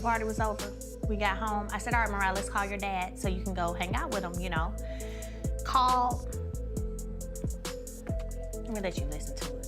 party was over, we got home. I said, all right, Mariah, let's call your dad so you can go hang out with him, you know. Call. Let me let you listen to it.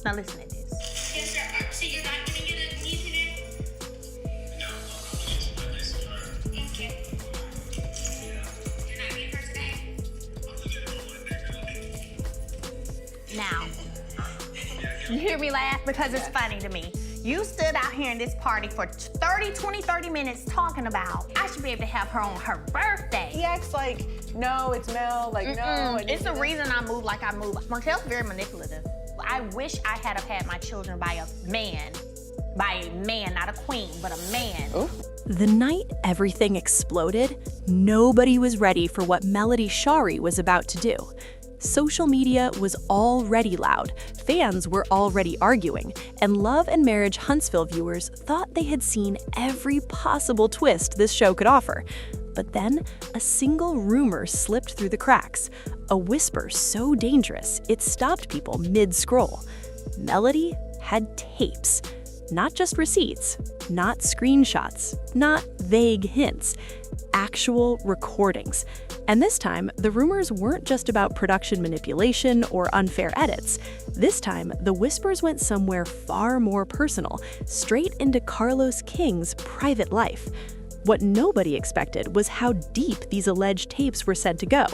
Now listen to this. Yes, sir. So you're not gonna get a easy there? No, I'm gonna get my nice car. Okay. Yeah. You're not getting her today? I'm gonna get it on Monday. Now, you hear me laugh? Because it's funny to me. You stood out here in this party for 30 minutes talking about, I should be able to have her on her birthday. He acts like, no, it's Mel, like, no. It's the reason I move like I move. Martell's very manipulative. I wish I had have had my children by a man, not a queen, but a man. Ooh. The night everything exploded, nobody was ready for what Melody Shari was about to do. Social media was already loud, fans were already arguing, and Love and Marriage Huntsville viewers thought they had seen every possible twist this show could offer. But then, a single rumor slipped through the cracks, a whisper so dangerous it stopped people mid-scroll. Melody had tapes. Not just receipts, not screenshots, not vague hints, actual recordings. And this time, the rumors weren't just about production manipulation or unfair edits. This time, the whispers went somewhere far more personal, straight into Carlos King's private life. What nobody expected was how deep these alleged tapes were said to go.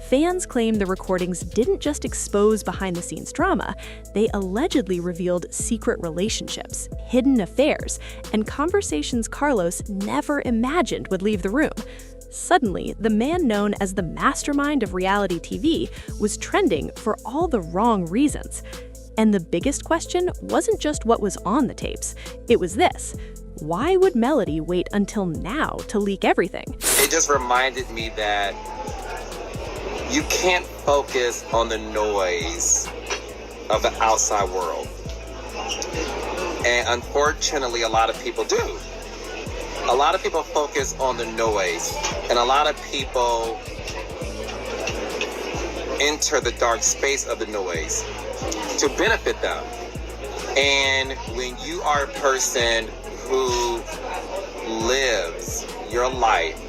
Fans claim the recordings didn't just expose behind-the-scenes drama, they allegedly revealed secret relationships, hidden affairs, and conversations Carlos never imagined would leave the room. Suddenly, the man known as the mastermind of reality TV was trending for all the wrong reasons. And the biggest question wasn't just what was on the tapes, it was this. Why would Melody wait until now to leak everything? It just reminded me that you can't focus on the noise of the outside world. And unfortunately, a lot of people do. A lot of people focus on the noise, and a lot of people enter the dark space of the noise to benefit them. And when you are a person who lives your life.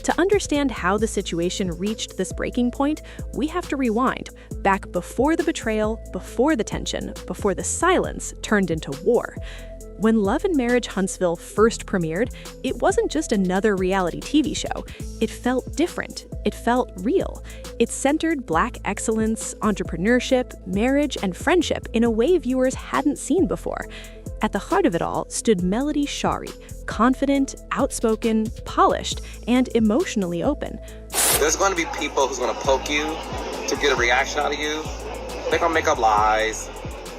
To understand how the situation reached this breaking point, we have to rewind, back before the betrayal, before the tension, before the silence turned into war. When Love and Marriage Huntsville first premiered, it wasn't just another reality TV show. It felt different. It felt real. It centered Black excellence, entrepreneurship, marriage, and friendship in a way viewers hadn't seen before. At the heart of it all stood Melody Shari, confident, outspoken, polished, and emotionally open. There's going to be people who's going to poke you to get a reaction out of you. They're going to make up lies.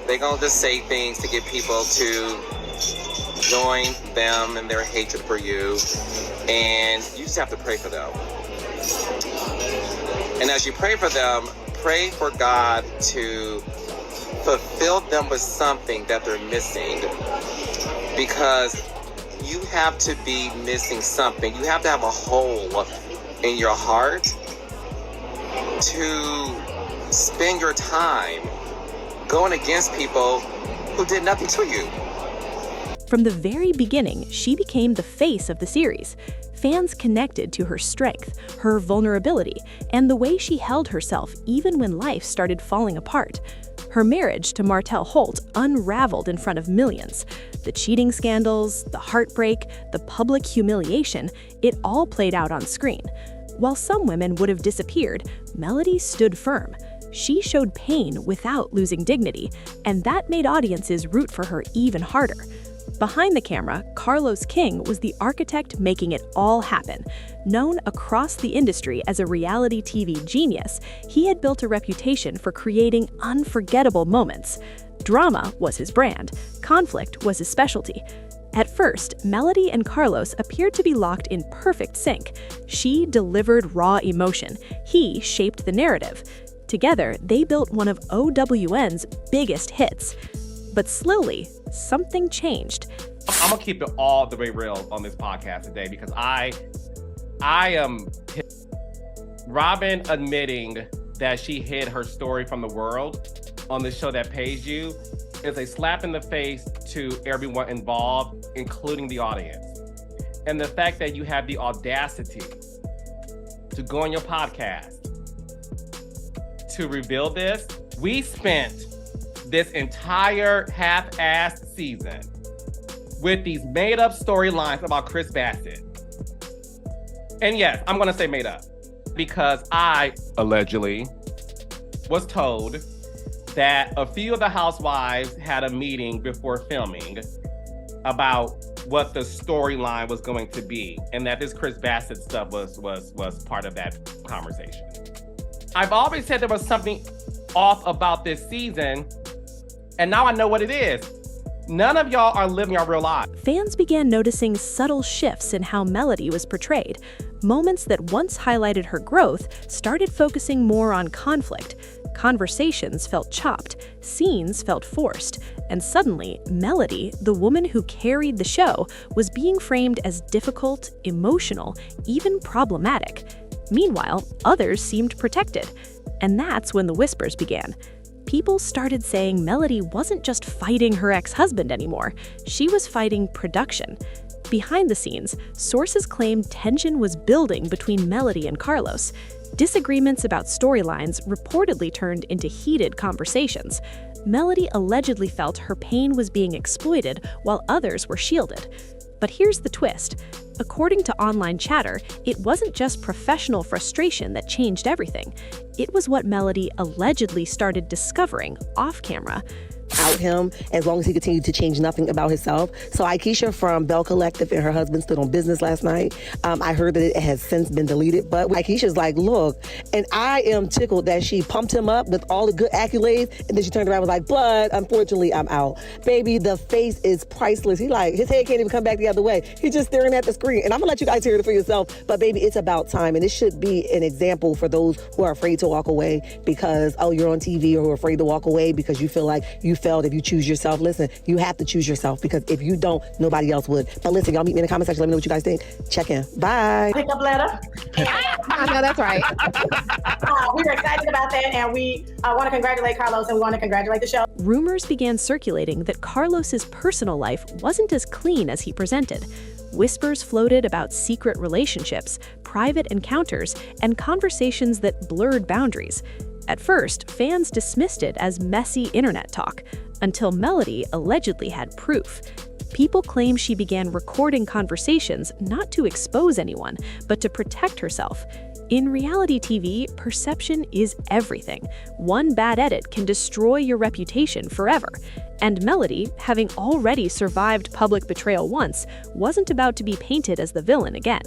They're going to just say things to get people to join them in their hatred for you. And you just have to pray for them. And as you pray for them, pray for God to fulfill them with something that they're missing, because you have to be missing something. You have to have a hole in your heart to spend your time going against people who did nothing to you. From the very beginning, she became the face of the series. Fans connected to her strength, her vulnerability, and the way she held herself even when life started falling apart. Her marriage to Martell Holt unraveled in front of millions. The cheating scandals, the heartbreak, the public humiliation, it all played out on screen. While some women would have disappeared, Melody stood firm. She showed pain without losing dignity, and that made audiences root for her even harder. Behind the camera, Carlos King was the architect making it all happen. Known across the industry as a reality TV genius, he had built a reputation for creating unforgettable moments. Drama was his brand. Conflict was his specialty. At first, Melody and Carlos appeared to be locked in perfect sync. She delivered raw emotion. He shaped the narrative. Together, they built one of OWN's biggest hits. But slowly, something changed. I'm gonna keep it all the way real on this podcast today, because I am Robin admitting that she hid her story from the world on the show that pays you is a slap in the face to everyone involved, including the audience. And the fact that you have the audacity to go on your podcast to reveal this. We spent this entire half-assed season with these made-up storylines about Chris Bassett. And yes, I'm gonna say made up because I allegedly was told that a few of the housewives had a meeting before filming about what the storyline was going to be, and that this Chris Bassett stuff was part of that conversation. I've always said there was something off about this season, and now I know what it is. None of y'all are living your real lives. Fans began noticing subtle shifts in how Melody was portrayed. Moments that once highlighted her growth started focusing more on conflict. Conversations felt chopped, scenes felt forced, and suddenly, Melody, the woman who carried the show, was being framed as difficult, emotional, even problematic. Meanwhile, others seemed protected. And that's when the whispers began. People started saying Melody wasn't just fighting her ex-husband anymore, she was fighting production. Behind the scenes, sources claimed tension was building between Melody and Carlos. Disagreements about storylines reportedly turned into heated conversations. Melody allegedly felt her pain was being exploited while others were shielded. But here's the twist. According to online chatter, it wasn't just professional frustration that changed everything. It was what Melody allegedly started discovering off camera. Out him as long as he continued to change nothing about himself. So Akeisha from Bell Collective and her husband stood on business last night. I heard that it has since been deleted, but Akeisha's like, look, and I am tickled that she pumped him up with all the good accolades, and then she turned around and was like, but unfortunately I'm out. Baby, the face is priceless. He like, his head can't even come back the other way. He's just staring at the screen. And I'm gonna let you guys hear it for yourself, but baby, it's about time. And it should be an example for those who are afraid to walk away because, oh, you're on TV, or who are afraid to walk away because you feel like you failed if you choose yourself. Listen, you have to choose yourself because if you don't, nobody else would. But listen, y'all meet me in the comment section. Let me know what you guys think. Check in. Bye. Pick up letter. I know that's right. We're excited about that, and we want to congratulate Carlos, and we want to congratulate the show. Rumors began circulating that Carlos's personal life wasn't as clean as he presented. Whispers floated about secret relationships, private encounters, and conversations that blurred boundaries. At first, fans dismissed it as messy internet talk, until Melody allegedly had proof. People claim she began recording conversations not to expose anyone, but to protect herself. In reality TV, perception is everything. One bad edit can destroy your reputation forever. And Melody, having already survived public betrayal once, wasn't about to be painted as the villain again.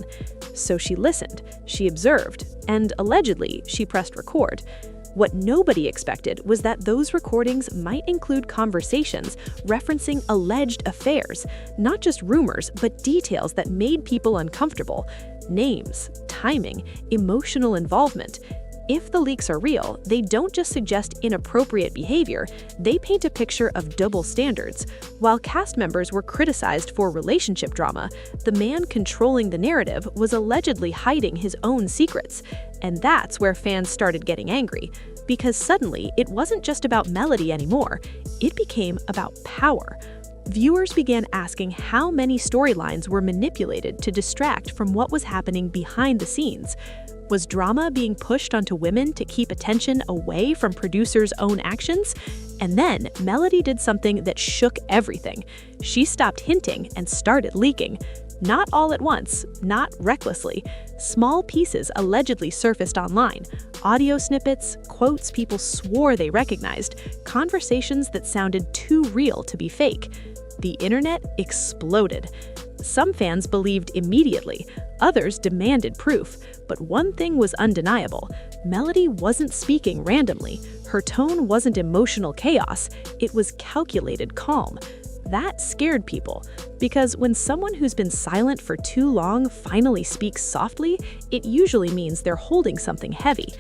So she listened, she observed, and allegedly, she pressed record. What nobody expected was that those recordings might include conversations referencing alleged affairs, not just rumors, but details that made people uncomfortable. Names, timing, emotional involvement. If the leaks are real, they don't just suggest inappropriate behavior, they paint a picture of double standards. While cast members were criticized for relationship drama, the man controlling the narrative was allegedly hiding his own secrets. And that's where fans started getting angry, because suddenly it wasn't just about Melody anymore, it became about power. Viewers began asking how many storylines were manipulated to distract from what was happening behind the scenes. Was drama being pushed onto women to keep attention away from producers' own actions? And then Melody did something that shook everything. She stopped hinting and started leaking. Not all at once, not recklessly. Small pieces allegedly surfaced online. Audio snippets, quotes people swore they recognized, conversations that sounded too real to be fake. The internet exploded. Some fans believed immediately, others demanded proof, but one thing was undeniable. Melody wasn't speaking randomly. Her tone wasn't emotional chaos, it was calculated calm. That scared people, because when someone who's been silent for too long finally speaks softly, it usually means they're holding something heavy.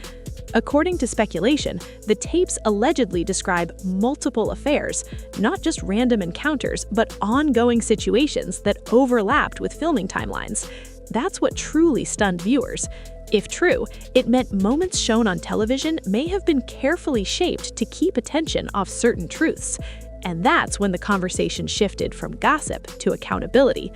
According to speculation, the tapes allegedly describe multiple affairs, not just random encounters, but ongoing situations that overlapped with filming timelines. That's what truly stunned viewers. If true, it meant moments shown on television may have been carefully shaped to keep attention off certain truths. And that's when the conversation shifted from gossip to accountability.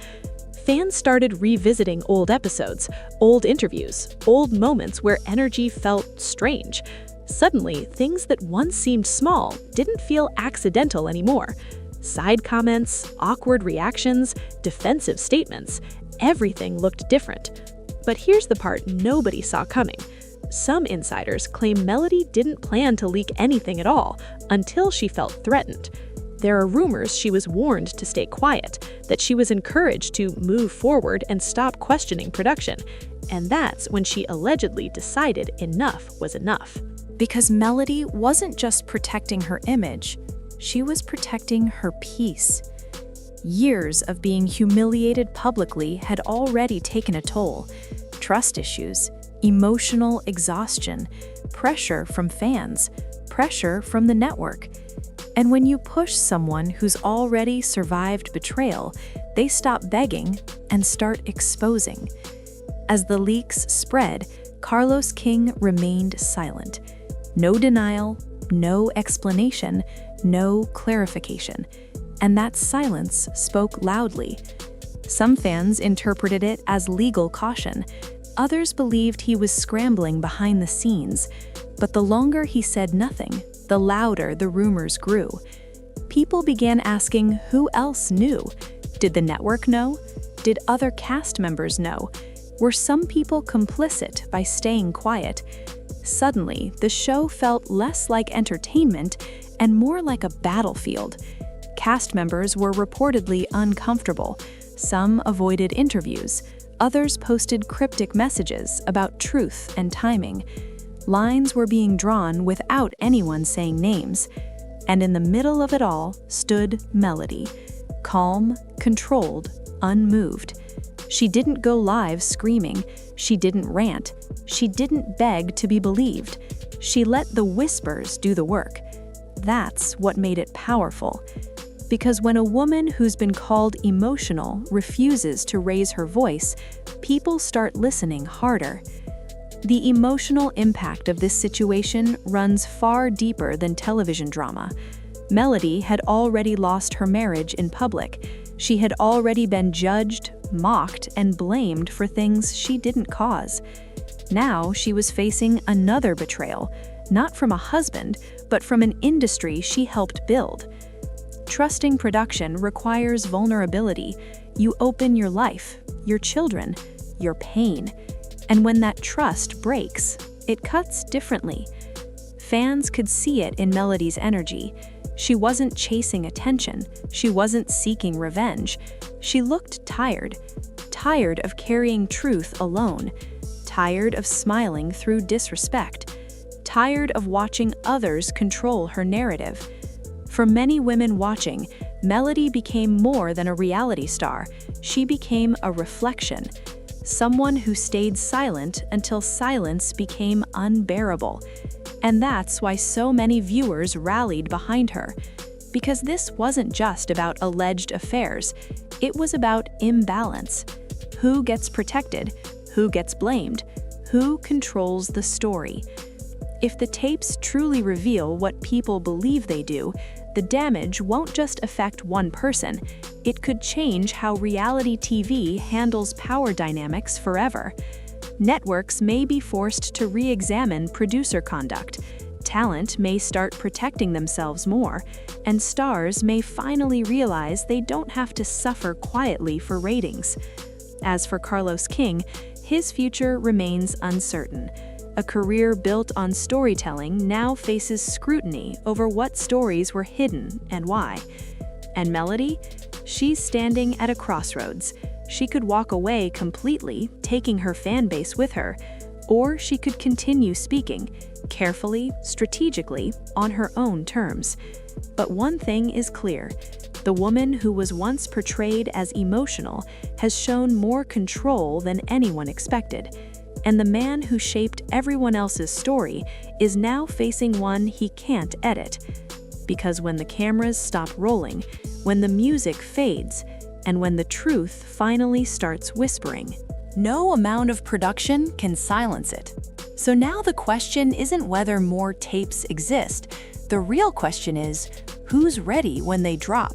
Fans started revisiting old episodes, old interviews, old moments where energy felt strange. Suddenly, things that once seemed small didn't feel accidental anymore. Side comments, awkward reactions, defensive statements, everything looked different. But here's the part nobody saw coming. Some insiders claim Melody didn't plan to leak anything at all until she felt threatened. There are rumors she was warned to stay quiet, that she was encouraged to move forward and stop questioning production. And that's when she allegedly decided enough was enough. Because Melody wasn't just protecting her image, she was protecting her peace. Years of being humiliated publicly had already taken a toll. Trust issues, emotional exhaustion, pressure from fans, pressure from the network. And when you push someone who's already survived betrayal, they stop begging and start exposing. As the leaks spread, Carlos King remained silent. No denial, no explanation, no clarification. And that silence spoke loudly. Some fans interpreted it as legal caution. Others believed he was scrambling behind the scenes. But the longer he said nothing, the louder the rumors grew. People began asking who else knew. Did the network know? Did other cast members know? Were some people complicit by staying quiet? Suddenly, the show felt less like entertainment and more like a battlefield. Cast members were reportedly uncomfortable. Some avoided interviews. Others posted cryptic messages about truth and timing. Lines were being drawn without anyone saying names. And in the middle of it all stood Melody, calm, controlled, unmoved. She didn't go live screaming. She didn't rant. She didn't beg to be believed. She let the whispers do the work. That's what made it powerful. Because when a woman who's been called emotional refuses to raise her voice, people start listening harder. The emotional impact of this situation runs far deeper than television drama. Melody had already lost her marriage in public. She had already been judged, mocked, and blamed for things she didn't cause. Now she was facing another betrayal, not from a husband, but from an industry she helped build. Trusting production requires vulnerability. You open your life, your children, your pain. And when that trust breaks, it cuts differently. Fans could see it in Melody's energy. She wasn't chasing attention. She wasn't seeking revenge. She looked tired. Tired of carrying truth alone. Tired of smiling through disrespect. Tired of watching others control her narrative. For many women watching, Melody became more than a reality star. She became a reflection. Someone who stayed silent until silence became unbearable. And that's why so many viewers rallied behind her. Because this wasn't just about alleged affairs, it was about imbalance. Who gets protected? Who gets blamed? Who controls the story? If the tapes truly reveal what people believe they do, the damage won't just affect one person. It could change how reality TV handles power dynamics forever. Networks may be forced to re-examine producer conduct. Talent may start protecting themselves more, and stars may finally realize they don't have to suffer quietly for ratings. As for Carlos King, his future remains uncertain. A career built on storytelling now faces scrutiny over what stories were hidden and why. And Melody? She's standing at a crossroads. She could walk away completely, taking her fan base with her, or she could continue speaking, carefully, strategically, on her own terms. But one thing is clear. The woman who was once portrayed as emotional has shown more control than anyone expected. And the man who shaped everyone else's story is now facing one he can't edit. Because when the cameras stop rolling, when the music fades, and when the truth finally starts whispering, no amount of production can silence it. So now the question isn't whether more tapes exist. The real question is, who's ready when they drop.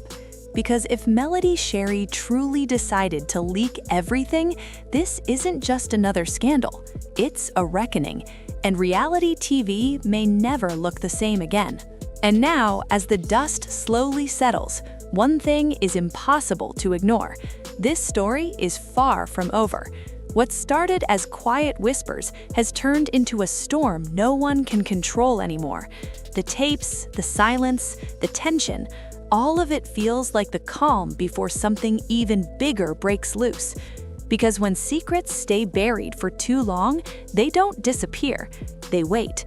Because if Melody Shari truly decided to leak everything, this isn't just another scandal. It's a reckoning, and reality TV may never look the same again. And now, as the dust slowly settles, one thing is impossible to ignore. This story is far from over. What started as quiet whispers has turned into a storm no one can control anymore. The tapes, the silence, the tension, all of it feels like the calm before something even bigger breaks loose. Because when secrets stay buried for too long, they don't disappear, they wait.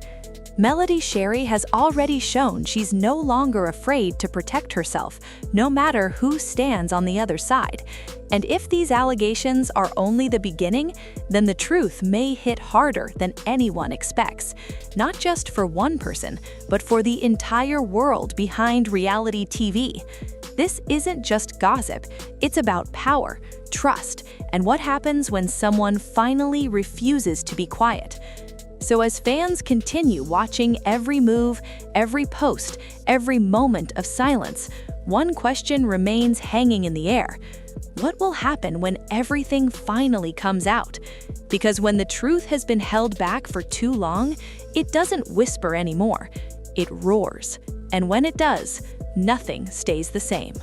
Melody Shari has already shown she's no longer afraid to protect herself, no matter who stands on the other side. And if these allegations are only the beginning, then the truth may hit harder than anyone expects. Not just for one person, but for the entire world behind reality TV. This isn't just gossip, it's about power, trust, and what happens when someone finally refuses to be quiet. So as fans continue watching every move, every post, every moment of silence, one question remains hanging in the air. What will happen when everything finally comes out? Because when the truth has been held back for too long, it doesn't whisper anymore. It roars. And when it does, nothing stays the same.